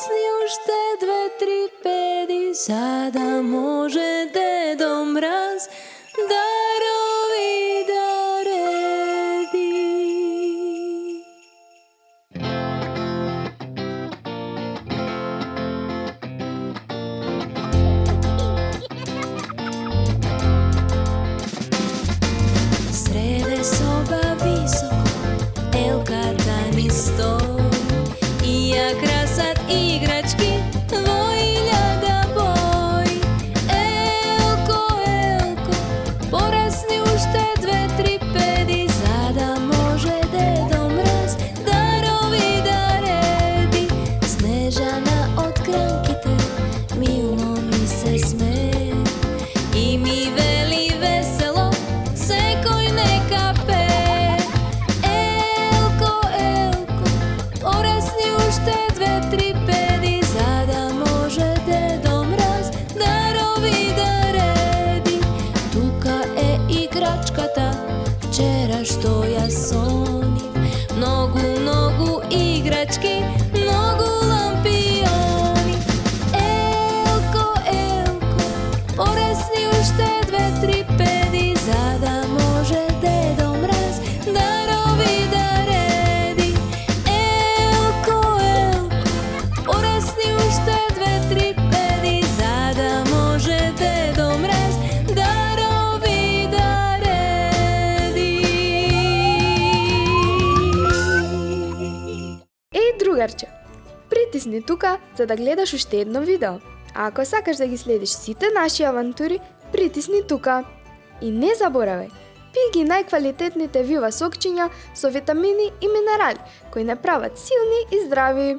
Порасни уште 2-3 педи, за да може Дедо Мраз дарови да реди. Среде соба високо елката ни стои и ја красат играчки во илјада бои. Елко, елко, порасни уште 2-3 педи, за да може Дедо Мраз дарови да реди. Снежана од гранките мило ми се смее и ми вели весело секој нека пее. Елко, елко, порасни уште 2-3 педи, за да може Дедо Мраз дарови да реди. Тука е играчката, вчера што ја сонив. Многу, многу играчки, многу лампиони. Елко, елко, порасни уште 2-3 педи, за да може Дедо Мраз дарови да реди. Елко, елко, порасни уште 2-3 педи, за да може Дедо Мраз дарови да реди. Еј, другарче, притисни тука за да гледаш уште едно видео. А ако сакаш да ги следиш сите наши авантури, притисни тука. И не заборавај, пи ги најквалитетните вива сокчиња со витамини и минерали, кои не прават силни и здрави.